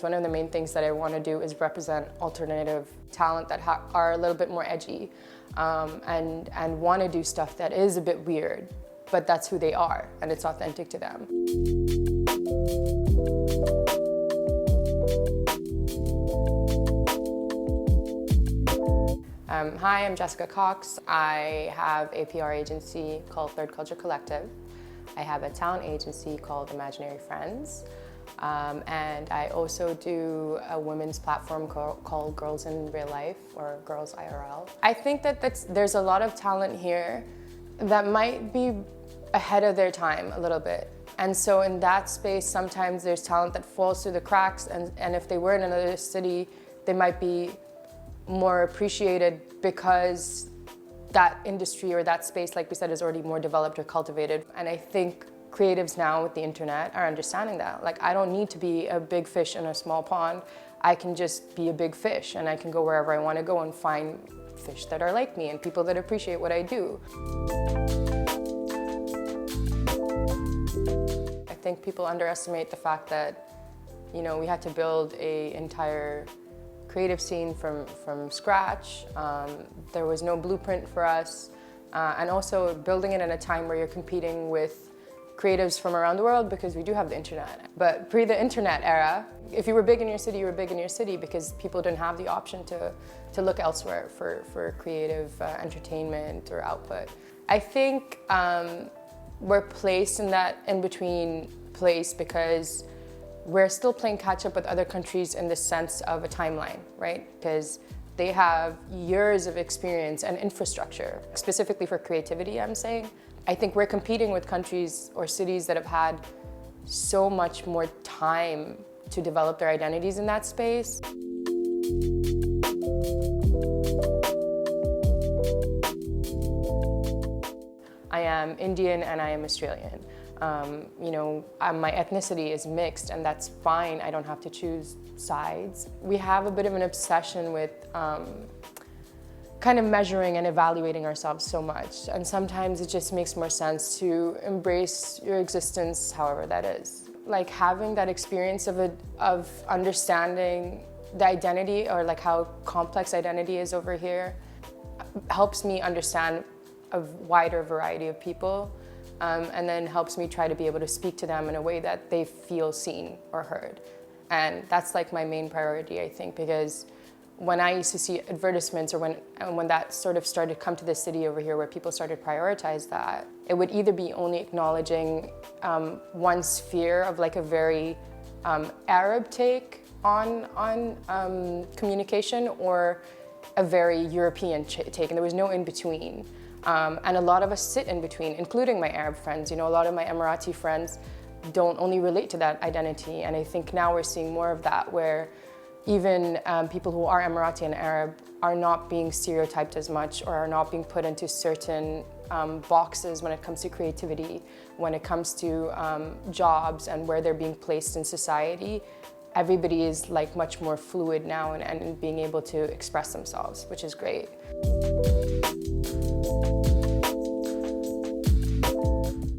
One of the main things that I want to do is represent alternative talent that are a little bit more edgy and want to do stuff that is a bit weird, but that's who they are and it's authentic to them. Hi, I'm Jessica Cox. I have a PR agency called Third Culture Collective. I have a talent agency called Imaginary Friends. And I also do a women's platform called Girls in Real Life, or Girls IRL. I think that there's a lot of talent here that might be ahead of their time a little bit. And so in that space, sometimes there's talent that falls through the cracks, and if they were in another city, they might be more appreciated because that industry or that space, like we said, is already more developed or cultivated. And I think creatives now with the internet are understanding that. Like, I don't need to be a big fish in a small pond. I can just be a big fish and I can go wherever I want to go and find fish that are like me and people that appreciate what I do. I think people underestimate the fact that, you know, we had to build an entire creative scene from scratch. There was no blueprint for us. And also building it in a time where you're competing with creatives from around the world, because we do have the internet. But pre the internet era, if you were big in your city, you were big in your city because people didn't have the option to look elsewhere for creative entertainment or output. I think we're placed in that in-between place because we're still playing catch up with other countries in the sense of a timeline, right? Because they have years of experience and infrastructure, specifically for creativity, I'm saying. I think we're competing with countries or cities that have had so much more time to develop their identities in that space. I am Indian and I am Australian. You know, my ethnicity is mixed and that's fine. I don't have to choose sides. We have a bit of an obsession with kind of measuring and evaluating ourselves so much. And sometimes it just makes more sense to embrace your existence, however that is. Like having that experience of understanding the identity, or like how complex identity is over here, helps me understand a wider variety of people, and then helps me try to be able to speak to them in a way that they feel seen or heard. And that's like my main priority, I think, because when I used to see advertisements, or when that sort of started to come to the city over here where people started to prioritize that, it would either be only acknowledging one sphere of like a very Arab take on communication, or a very European take, and there was no in between. And a lot of us sit in between, including my Arab friends. You know, a lot of my Emirati friends don't only relate to that identity, and I think now we're seeing more of that, where even people who are Emirati and Arab are not being stereotyped as much, or are not being put into certain boxes when it comes to creativity, when it comes to jobs and where they're being placed in society. Everybody is like much more fluid now and being able to express themselves, which is great.